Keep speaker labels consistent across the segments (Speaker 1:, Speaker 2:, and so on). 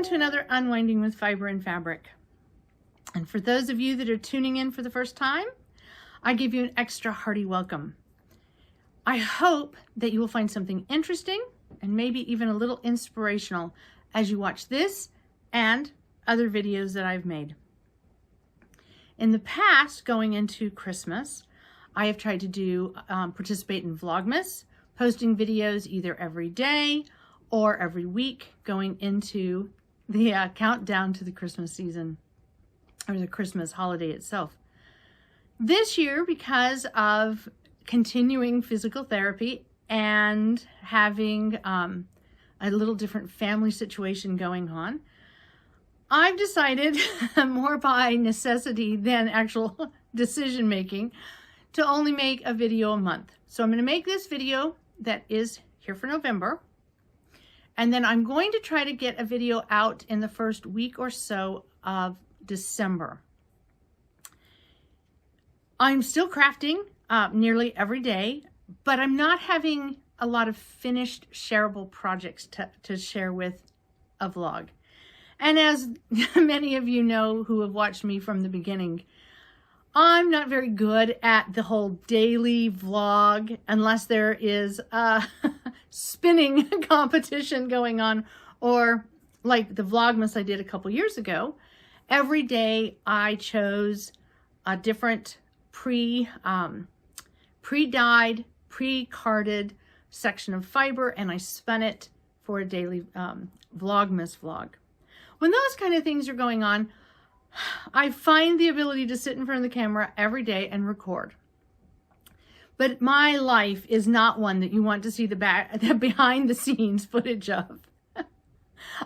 Speaker 1: to another Unwinding with Fiber and Fabric. And for those of you that are tuning in for the first time, I give you an extra hearty welcome. I hope that you will find something interesting and maybe even a little inspirational as you watch this and other videos that I've made. In the past, going into Christmas, I have tried to participate in Vlogmas, posting videos either every day or every week going into the countdown to the Christmas season or the Christmas holiday itself. This year, because of continuing physical therapy and having a little different family situation going on, I've decided, more by necessity than actual decision making, to only make a video a month. So I'm going to make this video that is here for November, and then I'm going to try to get a video out in the first week or so of December. I'm still crafting nearly every day, but I'm not having a lot of finished shareable projects to share with a vlog. And as many of you know who have watched me from the beginning, I'm not very good at the whole daily vlog unless there is a spinning competition going on, or like the Vlogmas I did a couple years ago. Every day I chose a different pre-dyed, pre-carded section of fiber, and I spun it for a daily Vlogmas vlog. When those kind of things are going on, I find the ability to sit in front of the camera every day and record. But my life is not one that you want to see the behind the scenes footage of.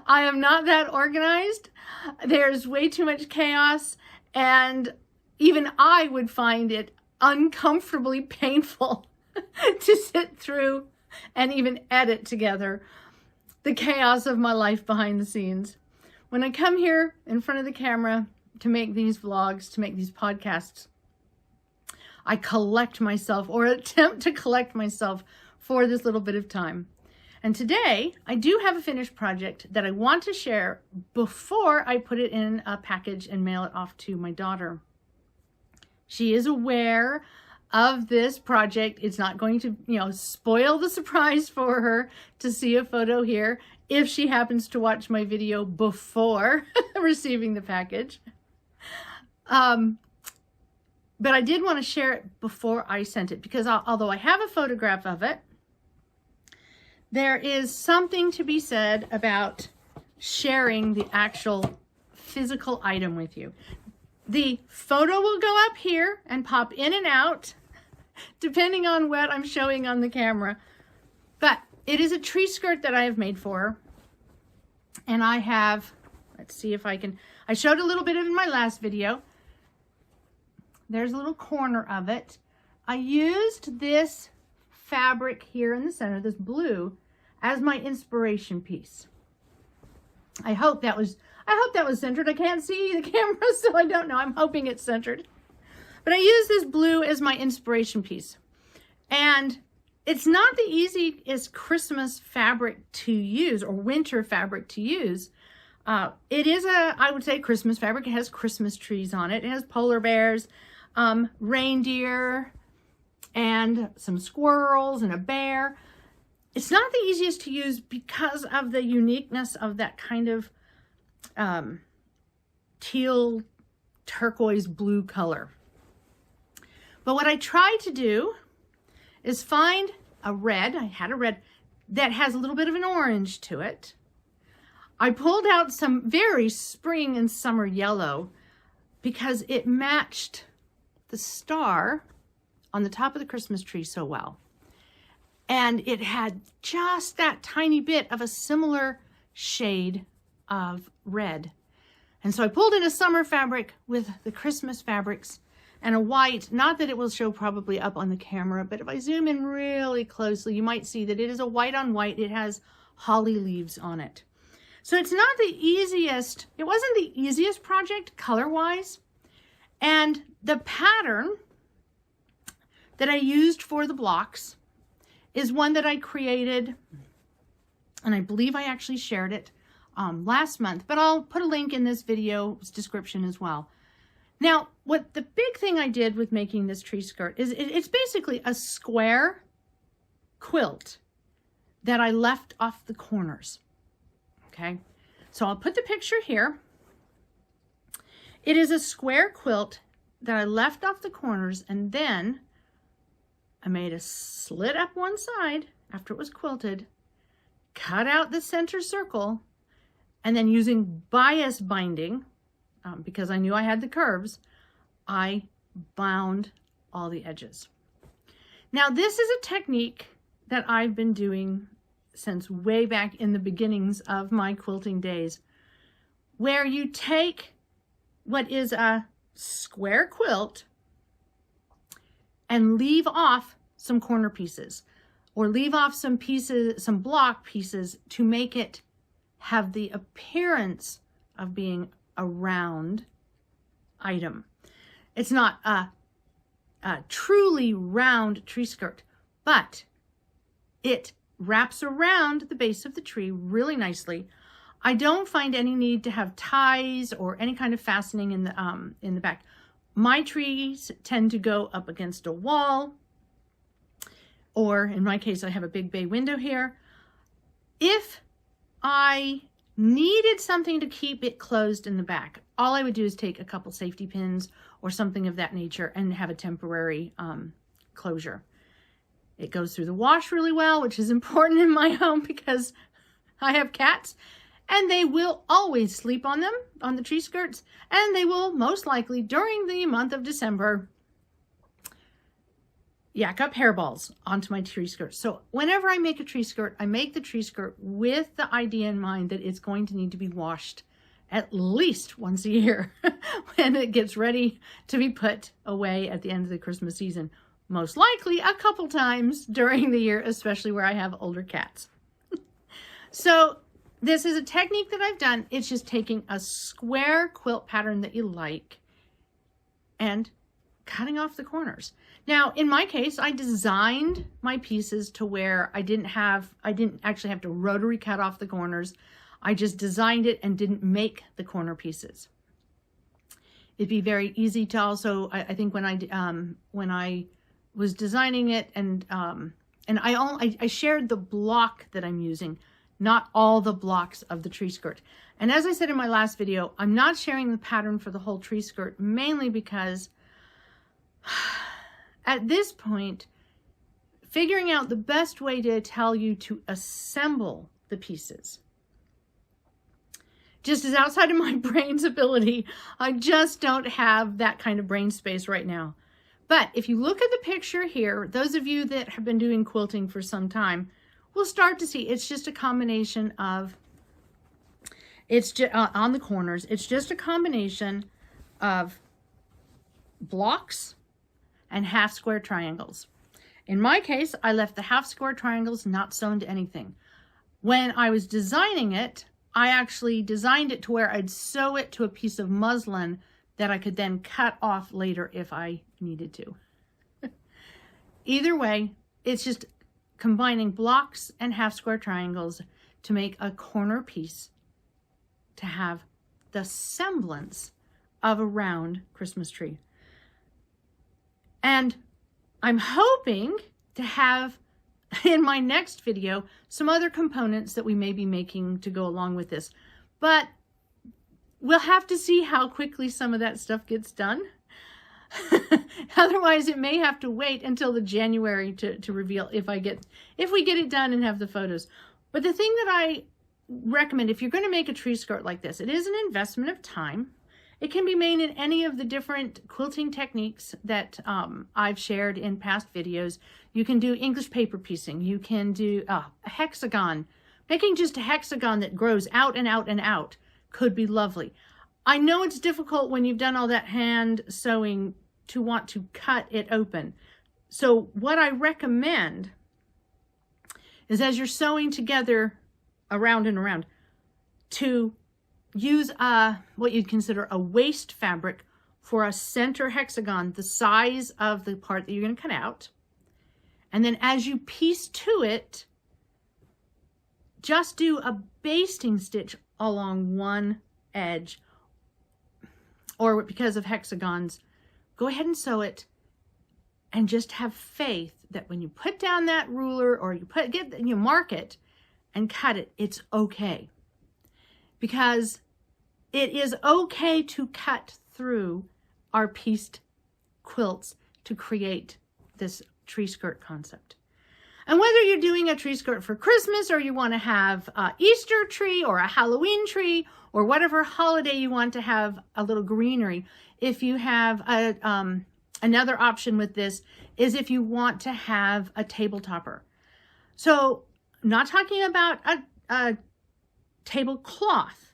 Speaker 1: I am not that organized. There's way too much chaos, and even I would find it uncomfortably painful to sit through and even edit together the chaos of my life behind the scenes. When I come here in front of the camera to make these vlogs, to make these podcasts, I collect myself, or attempt to collect myself, for this little bit of time. And today, I do have a finished project that I want to share before I put it in a package and mail it off to my daughter. She is aware of this project. It's not going to, spoil the surprise for her to see a photo here if she happens to watch my video before receiving the package. But I did want to share it before I sent it, because although I have a photograph of it, there is something to be said about sharing the actual physical item with you. The photo will go up here and pop in and out, depending on what I'm showing on the camera. But it is a tree skirt that I have made for her. And I have, let's see if I showed a little bit of it in my last video. There's a little corner of it. I used this fabric here in the center, this blue, as my inspiration piece. I hope that was centered. I can't see the camera, so I don't know. I'm hoping it's centered. But I use this blue as my inspiration piece. And it's not the easiest Christmas fabric to use, or winter fabric to use. It is I would say, Christmas fabric. It has Christmas trees on it. It has polar bears, reindeer, and some squirrels and a bear. It's not the easiest to use because of the uniqueness of that kind of teal turquoise blue color. But what I tried to do is find a red. I had a red that has a little bit of an orange to it. I pulled out some very spring and summer yellow because it matched the star on the top of the Christmas tree so well. And it had just that tiny bit of a similar shade of red. And so I pulled in a summer fabric with the Christmas fabrics and a white, not that it will show probably up on the camera, but if I zoom in really closely, you might see that it is a white on white. It has holly leaves on it. So it's not the easiest, it wasn't the easiest project color-wise. And the pattern that I used for the blocks is one that I created, and I believe I actually shared it last month, but I'll put a link in this video's description as well. Now, what the big thing I did with making this tree skirt is it's basically a square quilt that I left off the corners. Okay, so I'll put the picture here. It is a square quilt that I left off the corners, and then I made a slit up one side after it was quilted, cut out the center circle, and then using bias binding, because I knew I had the curves, I bound all the edges. Now, this is a technique that I've been doing since way back in the beginnings of my quilting days, where you take what is a square quilt and leave off some corner pieces, or leave off some pieces, some block pieces, to make it have the appearance of being a round item. It's not a truly round tree skirt, but it wraps around the base of the tree really nicely. I don't find any need to have ties or any kind of fastening in the back. My trees tend to go up against a wall, or in my case, I have a big bay window here. If I needed something to keep it closed in the back, all I would do is take a couple safety pins or something of that nature and have a temporary closure. It goes through the wash really well, which is important in my home because I have cats, and they will always sleep on them, on the tree skirts, and they will most likely, during the month of December, yak up hairballs onto my tree skirt. So whenever I make a tree skirt, I make the tree skirt with the idea in mind that it's going to need to be washed at least once a year when it gets ready to be put away at the end of the Christmas season. Most likely a couple times during the year, especially where I have older cats. So this is a technique that I've done. It's just taking a square quilt pattern that you like and cutting off the corners. Now, in my case, I designed my pieces to where I didn't actually have to rotary cut off the corners. I just designed it and didn't make the corner pieces. It'd be very easy to also, I think when I was designing it, and I shared the block that I'm using, not all the blocks of the tree skirt. And as I said in my last video, I'm not sharing the pattern for the whole tree skirt, mainly because at this point, figuring out the best way to tell you to assemble the pieces just is outside of my brain's ability. I just don't have that kind of brain space right now. But if you look at the picture here, those of you that have been doing quilting for some time will start to see it's just a combination of, it's just on the corners, it's just a combination of blocks and half square triangles. In my case, I left the half square triangles not sewn to anything. When I was designing it, I actually designed it to where I'd sew it to a piece of muslin that I could then cut off later if I needed to. Either way, it's just combining blocks and half square triangles to make a corner piece to have the semblance of a round Christmas tree. And I'm hoping to have in my next video some other components that we may be making to go along with this. But we'll have to see how quickly some of that stuff gets done. Otherwise, it may have to wait until the January to reveal if we get it done and have the photos. But the thing that I recommend, if you're going to make a tree skirt like this, it is an investment of time. It can be made in any of the different quilting techniques that I've shared in past videos. You can do English paper piecing. You can do a hexagon. Making just a hexagon that grows out and out and out could be lovely. I know it's difficult when you've done all that hand sewing to want to cut it open. So what I recommend is, as you're sewing together around and around, to use what you'd consider a waste fabric for a center hexagon, the size of the part that you're going to cut out. And then as you piece to it, just do a basting stitch along one edge, or because of hexagons, go ahead and sew it, and just have faith that when you put down that ruler or you mark it and cut it, it's okay. Because it is okay to cut through our pieced quilts to create this tree skirt concept. And whether you're doing a tree skirt for Christmas, or you want to have an Easter tree or a Halloween tree, or whatever holiday you want to have a little greenery, if you have another option with this is if you want to have a table topper. So not talking about a tablecloth,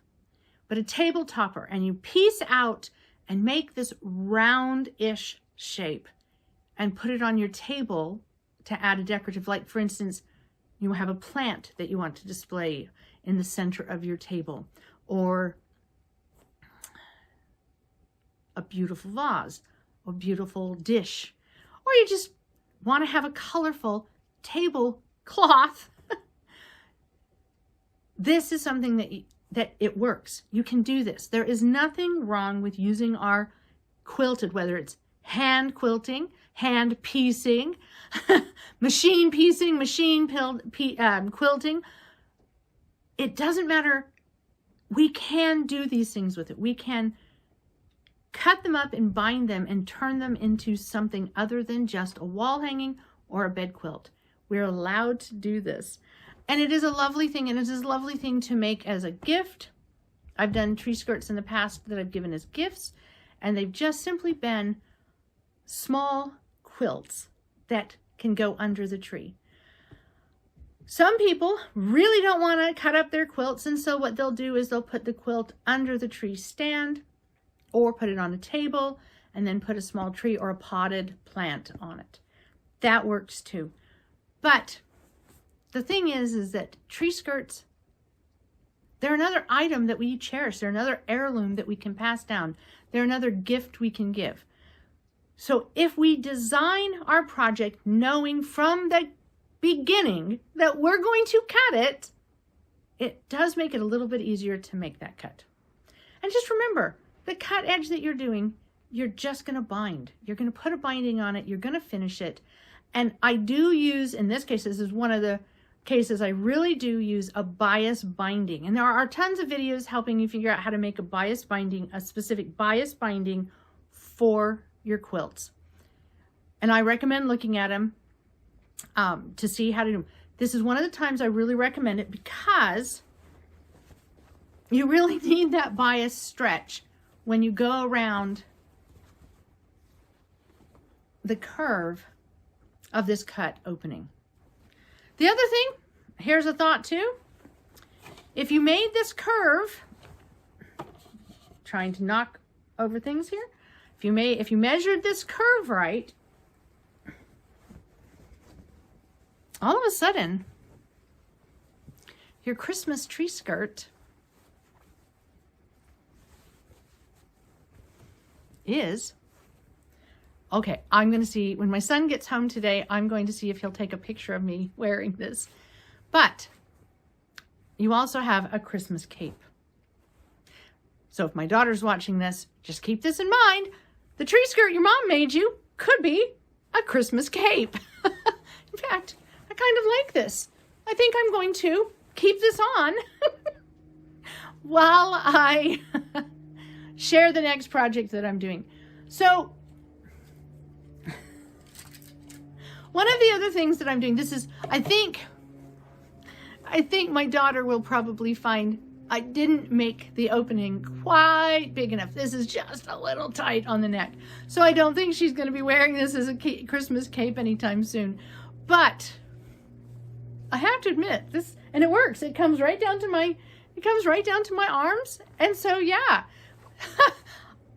Speaker 1: but a table topper, and you piece out and make this round-ish shape and put it on your table to add a decorative, like for instance, you have a plant that you want to display in the center of your table, or a beautiful vase, or beautiful dish, or you just want to have a colorful tablecloth. This is something that it works. You can do this. There is nothing wrong with using our quilted, whether it's hand quilting, hand piecing, machine piecing, quilting. It doesn't matter. We can do these things with it. We can cut them up and bind them and turn them into something other than just a wall hanging or a bed quilt. We're allowed to do this. And it is a lovely thing, and it is a lovely thing to make as a gift. I've done tree skirts in the past that I've given as gifts, and they've just simply been small quilts that can go under the tree. Some people really don't want to cut up their quilts, and so what they'll do is they'll put the quilt under the tree stand, or put it on a table, and then put a small tree or a potted plant on it. That works too. But the thing is that tree skirts, they're another item that we cherish. They're another heirloom that we can pass down. They're another gift we can give. So if we design our project knowing from the beginning that we're going to cut it, it does make it a little bit easier to make that cut. And just remember, the cut edge that you're doing, you're just going to bind. You're going to put a binding on it. You're going to finish it. And I do use, in this case, this is one of the cases, I really do use a bias binding. And there are tons of videos helping you figure out how to make a bias binding, a specific bias binding for your quilts. And I recommend looking at them to see how to do them. This is one of the times I really recommend it, because you really need that bias stretch when you go around the curve of this cut opening. The other thing, here's a thought too. If you made this curve, trying to knock over things here, if you measured this curve right, all of a sudden, your Christmas tree skirt is, okay, I'm going to see, when my son gets home today, I'm going to see if he'll take a picture of me wearing this. But you also have a Christmas cape. So if my daughter's watching this, just keep this in mind. The tree skirt your mom made you could be a Christmas cape. In fact, I kind of like this. I think I'm going to keep this on while I share the next project that I'm doing. So one of the other things that I'm doing, this is, I think my daughter will probably find I didn't make the opening quite big enough. This is just a little tight on the neck. So I don't think she's going to be wearing this as a Christmas cape anytime soon. But I have to admit this, and it works. It comes right down to my arms. And so, yeah,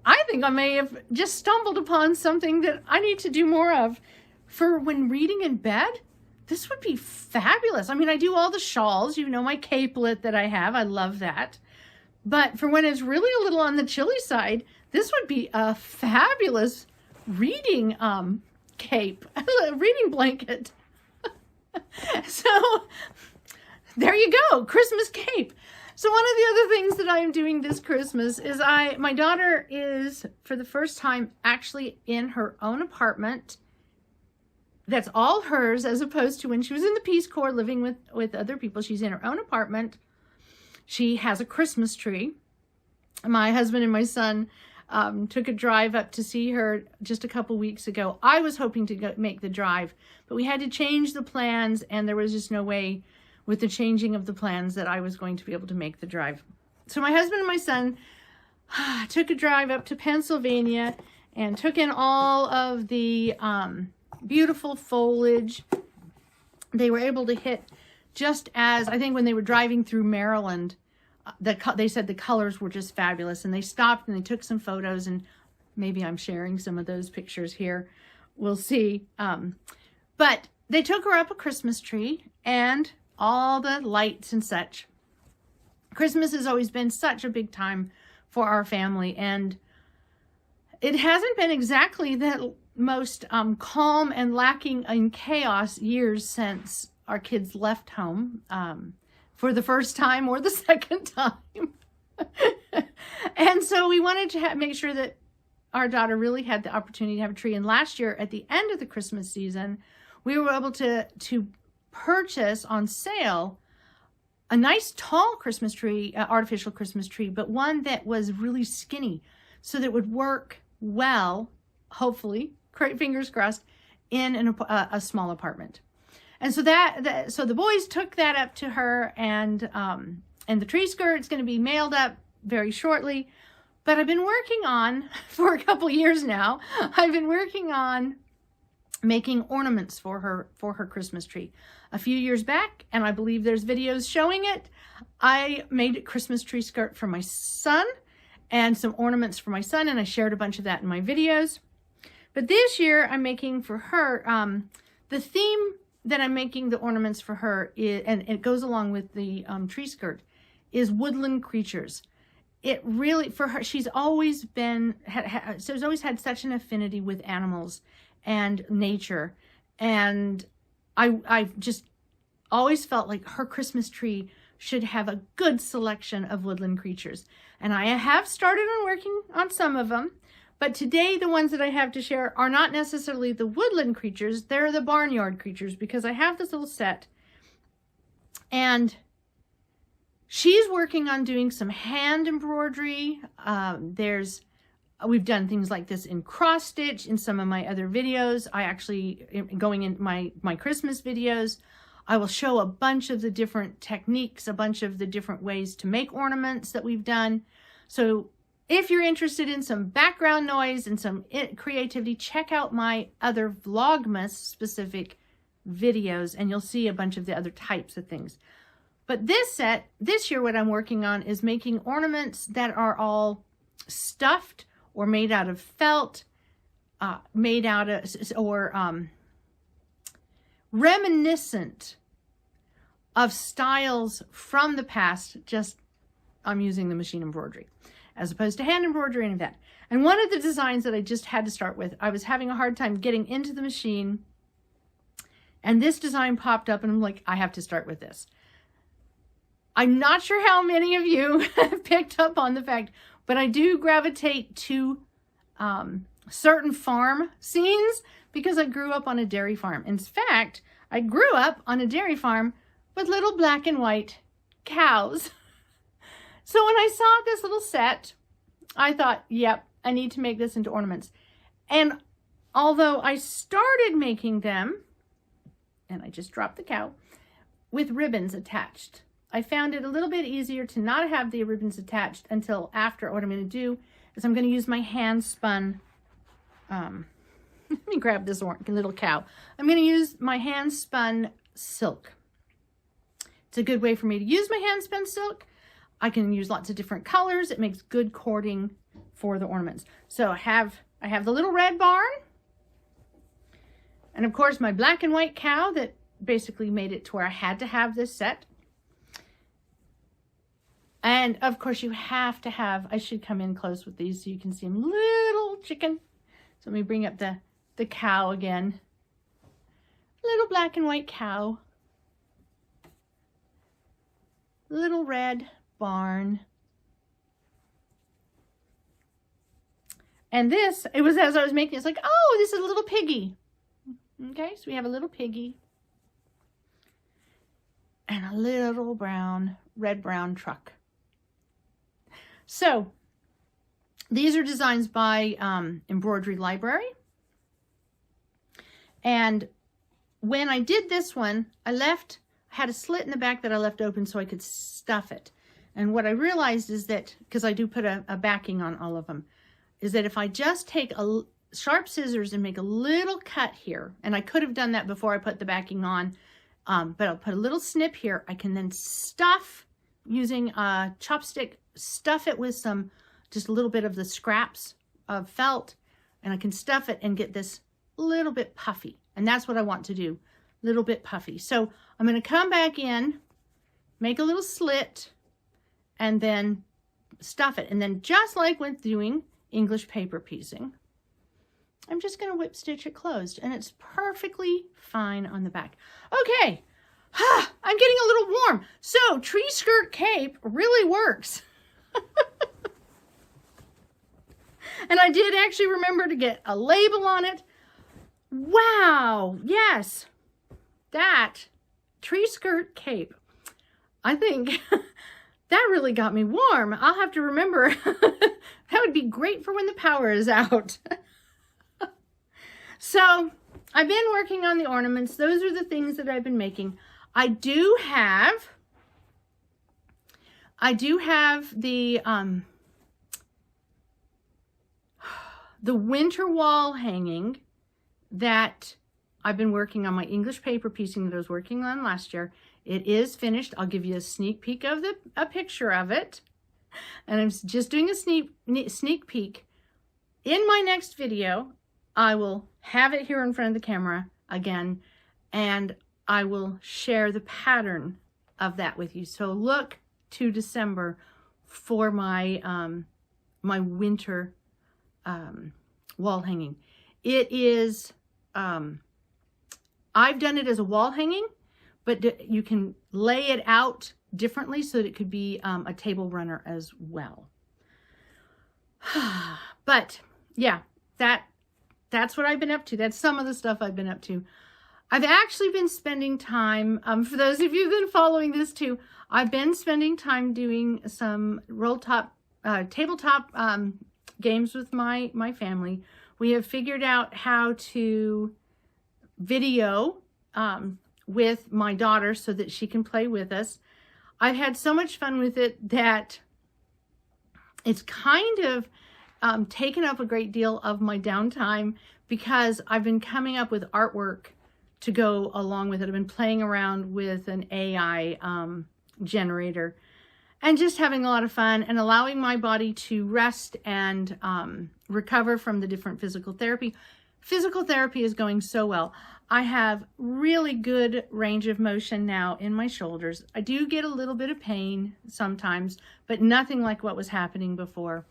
Speaker 1: I think I may have just stumbled upon something that I need to do more of for when reading in bed. This would be fabulous. I mean, I do all the shawls, you know, my capelet that I have. I love that. But for when it's really a little on the chilly side, this would be a fabulous reading cape, a reading blanket. So there you go, Christmas cape. So one of the other things that I am doing this Christmas is my daughter is, for the first time, actually in her own apartment. That's all hers, as opposed to when she was in the Peace Corps living with other people. She's in her own apartment. She has a Christmas tree. My husband and my son took a drive up to see her just a couple weeks ago. I was hoping to make the drive, but we had to change the plans, and there was just no way with the changing of the plans that I was going to be able to make the drive. So my husband and my son took a drive up to Pennsylvania and took in all of the beautiful foliage. They were able to hit, just as, I think when they were driving through Maryland, they said the colors were just fabulous, and they stopped and they took some photos, and maybe I'm sharing some of those pictures here. We'll see. But they took her up a Christmas tree and all the lights and such. Christmas has always been such a big time for our family, and it hasn't been exactly the most calm and lacking in chaos years since our kids left home for the first time or the second time. And so we wanted to make sure that our daughter really had the opportunity to have a tree. And last year, at the end of the Christmas season, we were able to purchase on sale a nice tall Christmas tree, artificial Christmas tree, but one that was really skinny, so that it would work well, hopefully, fingers crossed, in a small apartment. And so so the boys took that up to her, and the tree skirt's going to be mailed up very shortly. But I've been working on, for a couple years now, I've been working on making ornaments for her Christmas tree. A few years back, and I believe there's videos showing it, I made a Christmas tree skirt for my son and some ornaments for my son, and I shared a bunch of that in my videos. But this year I'm making for her, the theme that I'm making the ornaments for her is, and it goes along with the tree skirt, is woodland creatures. It really, for her, she's always been, she's always had such an affinity with animals and nature. And I've just always felt like her Christmas tree should have a good selection of woodland creatures. And I have started on working on some of them, but today the ones that I have to share are not necessarily the woodland creatures, they're the barnyard creatures, because I have this little set. And she's working on doing some hand embroidery. We've done things like this in cross stitch in some of my other videos. I actually, going in my Christmas videos, I will show a bunch of the different techniques, a bunch of the different ways to make ornaments that we've done. So if you're interested in some background noise and some creativity, check out my other Vlogmas specific videos, and you'll see a bunch of the other types of things. But this year, what I'm working on is making ornaments that are all stuffed or made out of felt, reminiscent of styles from the past. Just, I'm using the machine embroidery as opposed to hand embroidery and that. And one of the designs that I just had to start with, I was having a hard time getting into the machine, and this design popped up, and I'm like, I have to start with this. I'm not sure how many of you have picked up on the fact, but I do gravitate to certain farm scenes because I grew up on a dairy farm. In fact, I grew up on a dairy farm with little black and white cows. So when I saw this little set, I thought, yep, I need to make this into ornaments. And although I started making them, and I just dropped the cow, with ribbons attached, I found it a little bit easier to not have the ribbons attached until after. What I'm going to do is I'm going to use my hand spun, let me grab this little cow. I'm going to use my hand spun silk. It's a good way for me to use my hand spun silk. I can use lots of different colors. It makes good cording for the ornaments. So I have the little red barn, and of course my black and white cow that basically made it to where I had to have this set. And of course you have to have, I should come in close with these so you can see them, little chicken. So let me bring up the cow again. Little black and white cow. Little red barn. And this, it was as I was making it, it's like, oh, this is a little piggy. Okay, so we have a little piggy. And a little red-brown truck. So, these are designs by Embroidery Library. And when I did this one, I had a slit in the back that I left open so I could stuff it. And what I realized is that, because I do put a backing on all of them, is that if I just take sharp scissors and make a little cut here, and I could have done that before I put the backing on, but I'll put a little snip here. I can then stuff, using a chopstick, stuff it with just a little bit of the scraps of felt, and I can stuff it and get this little bit puffy. And that's what I want to do, little bit puffy. So I'm going to come back in, make a little slit, and then stuff it. And then just like with doing English paper piecing, I'm just going to whip stitch it closed, and it's perfectly fine on the back. Okay, I'm getting a little warm. So tree skirt cape really works. And I did actually remember to get a label on it. Wow, yes, that tree skirt cape. I think that really got me warm. I'll have to remember. That would be great for when the power is out. So I've been working on the ornaments. Those are the things that I've been making. I do have the winter wall hanging that I've been working on, my English paper piecing that I was working on last year. It is finished. I'll give you a sneak peek of a picture of it. And I'm just doing a sneak peek. In my next video, I will have it here in front of the camera again, and I will share the pattern of that with you. So look to December for my my winter wall hanging. It is, I've done it as a wall hanging, but you can lay it out differently so that it could be a table runner as well. But yeah, that's what I've been up to. That's some of the stuff I've been up to. I've actually been spending time, for those of you who've been following this too, I've been spending time doing some tabletop games with my family. We have figured out how to video with my daughter so that she can play with us. I've had so much fun with it that it's kind of taken up a great deal of my downtime, because I've been coming up with artwork to go along with it. I've been playing around with an AI generator and just having a lot of fun and allowing my body to rest and recover from the different physical therapy. Physical therapy is going so well. I have really good range of motion now in my shoulders. I do get a little bit of pain sometimes, but nothing like what was happening before.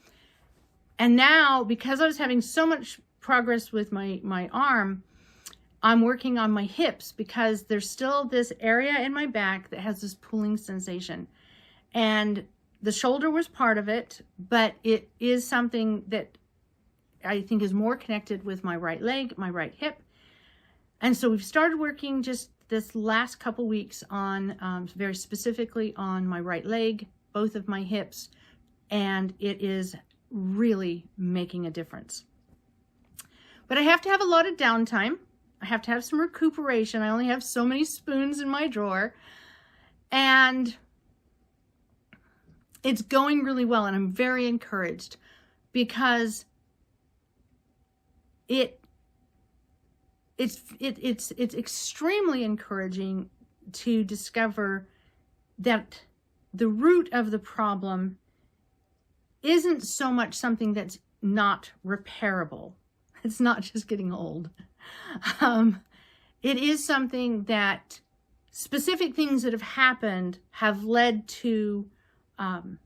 Speaker 1: And now, because I was having so much progress with my arm, I'm working on my hips, because there's still this area in my back that has this pulling sensation. And the shoulder was part of it, but it is something that I think is more connected with my right leg, my right hip. And so we've started working just this last couple weeks on, very specifically on my right leg, both of my hips, and it is really making a difference. But I have to have a lot of downtime. I have to have some recuperation. I only have so many spoons in my drawer, and it's going really well, and I'm very encouraged, because it's extremely encouraging to discover that the root of the problem isn't so much something that's not repairable. It's not just getting old. It is something that specific things that have happened have led to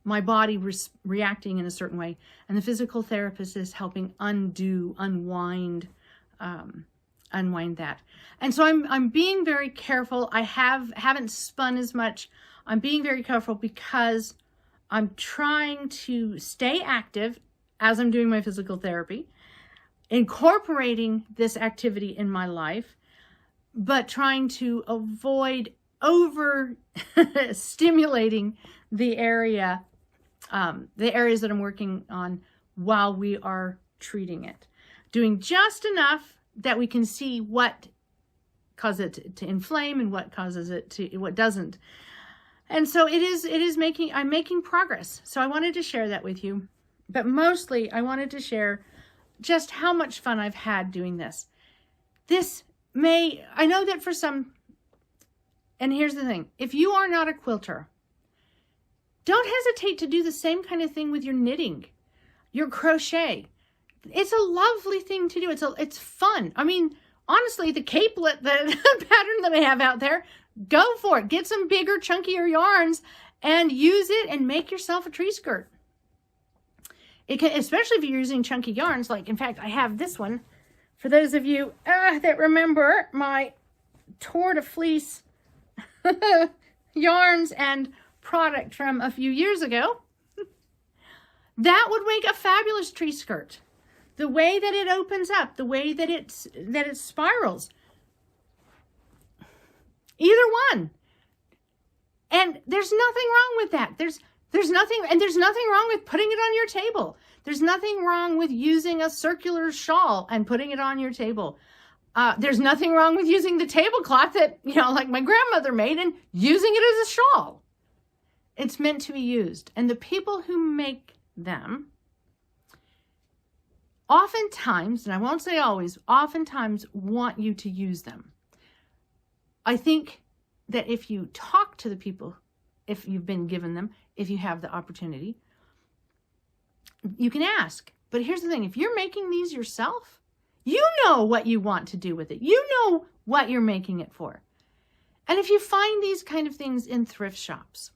Speaker 1: my body reacting in a certain way. And the physical therapist is helping unwind that. And so I'm being very careful. I haven't spun as much. I'm being very careful because I'm trying to stay active as I'm doing my physical therapy, incorporating this activity in my life, but trying to avoid over stimulating the areas that I'm working on while we are treating it. Doing just enough that we can see what causes it to inflame and what causes it to, what doesn't. And so I'm making progress. So I wanted to share that with you. But mostly I wanted to share just how much fun I've had doing this. I know that for some, and here's the thing, if you are not a quilter, don't hesitate to do the same kind of thing with your knitting, your crochet. It's a lovely thing to do. It's fun. I mean, honestly, the capelet, the pattern that I have out there, go for it. Get some bigger, chunkier yarns and use it and make yourself a tree skirt. It can, especially if you're using chunky yarns. Like, in fact, I have this one. For those of you that remember my Tour de Fleece yarns and product from a few years ago, that would make a fabulous tree skirt. The way that it opens up, the way that it spirals. Either one. And there's nothing wrong with that. There's nothing wrong with putting it on your table. There's nothing wrong with using a circular shawl and putting it on your table. There's nothing wrong with using the tablecloth that, like my grandmother made and using it as a shawl. It's meant to be used. And the people who make them, oftentimes, and I won't say always, oftentimes want you to use them. I think that if you talk to the people, if you've been given them, if you have the opportunity, you can ask. But here's the thing, if you're making these yourself, you know what you want to do with it. You know what you're making it for. And if you find these kind of things in thrift shops,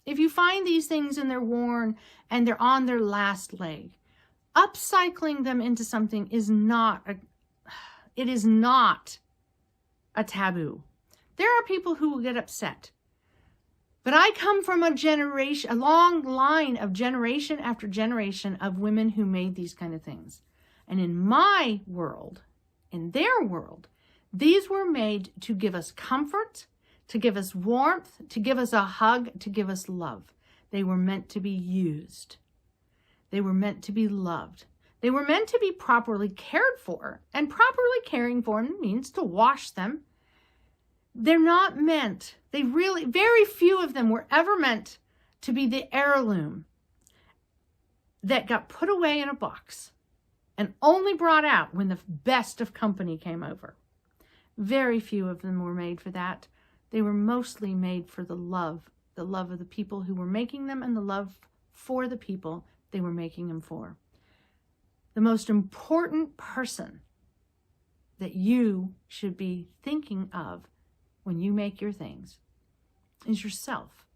Speaker 1: if you find these things and they're worn and they're on their last leg, upcycling them into something is not a taboo. There are people who will get upset. But I come from a long line of generation after generation of women who made these kind of things. And in my world, in their world, these were made to give us comfort, to give us warmth, to give us a hug, to give us love. They were meant to be used. They were meant to be loved. They were meant to be properly cared for. And properly caring for them means to wash them. They're not meant, very few of them were ever meant to be the heirloom that got put away in a box and only brought out when the best of company came over. Very few of them were made for that. They were mostly made for the love of the people who were making them and the love for the people they were making them for. The most important person that you should be thinking of when you make your things is yourself.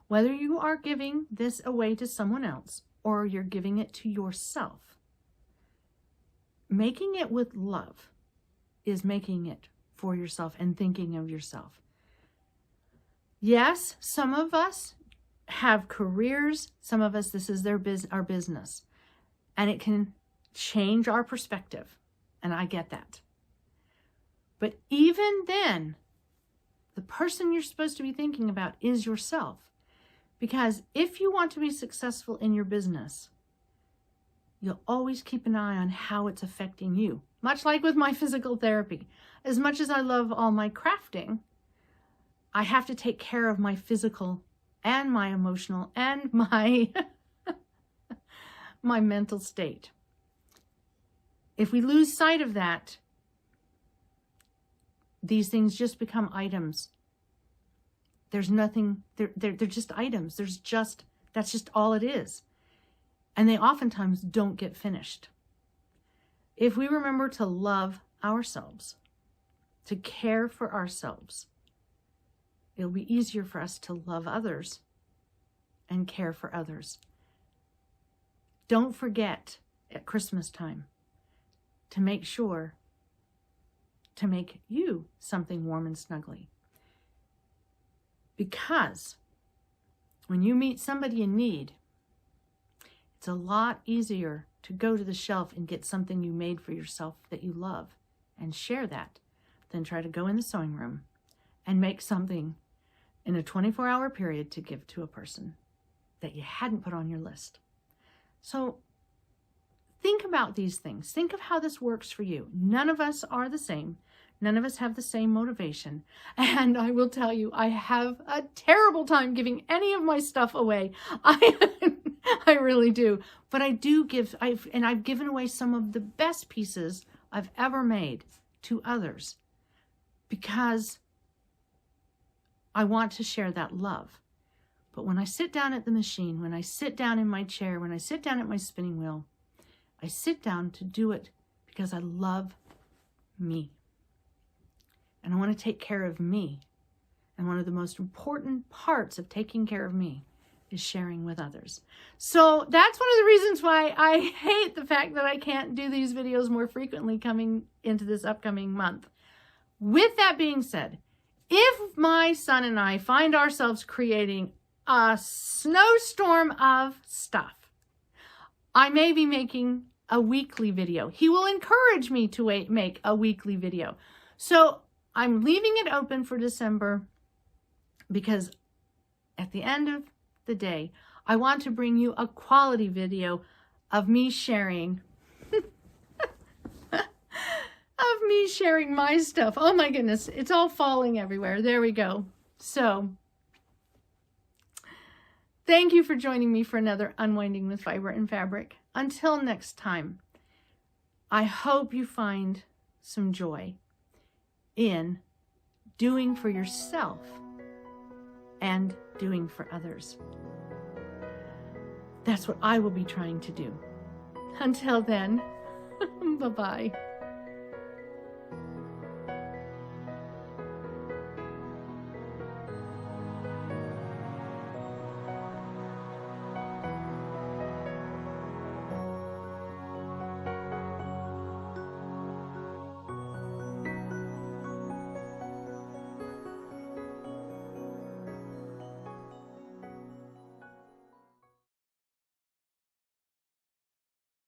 Speaker 1: Whether you are giving this away to someone else or you're giving it to yourself, making it with love is making it for yourself and thinking of yourself. Yes, some of us have careers. Some of us, this is our business. And it can change our perspective. And I get that. But even then, the person you're supposed to be thinking about is yourself. Because if you want to be successful in your business, you'll always keep an eye on how it's affecting you. Much like with my physical therapy. As much as I love all my crafting, I have to take care of my physical and my emotional and my my mental state. If we lose sight of that, these things just become items. There's nothing, they're just items. That's just all it is. And they oftentimes don't get finished. If we remember to love ourselves, to care for ourselves, it'll be easier for us to love others and care for others. Don't forget at Christmas time to make sure to make you something warm and snuggly. Because when you meet somebody in need, It's a lot easier to go to the shelf and get something you made for yourself that you love and share that than try to go in the sewing room and make something in a 24-hour period to give to a person that you hadn't put on your list. So think about these things. Think of how this works for you. None of us are the same. None of us have the same motivation. And I will tell you, I have a terrible time giving any of my stuff away. I really do. But I do give, I've given away some of the best pieces I've ever made to others because I want to share that love. But when I sit down at the machine, when I sit down in my chair, when I sit down at my spinning wheel, I sit down to do it because I love me. And I want to take care of me. And one of the most important parts of taking care of me is sharing with others. So that's one of the reasons why I hate the fact that I can't do these videos more frequently coming into this upcoming month. With that being said, if my son and I find ourselves creating a snowstorm of stuff, I may be making a weekly video. He will encourage me to make a weekly video. So I'm leaving it open for December because at the end of the day, I want to bring you a quality video of me sharing my stuff. Oh my goodness, it's all falling everywhere. There we go. So thank you for joining me for another Unwinding with Fiber and Fabric. Until next time, I hope you find some joy in doing for yourself and doing for others. That's what I will be trying to do. Until then, bye-bye.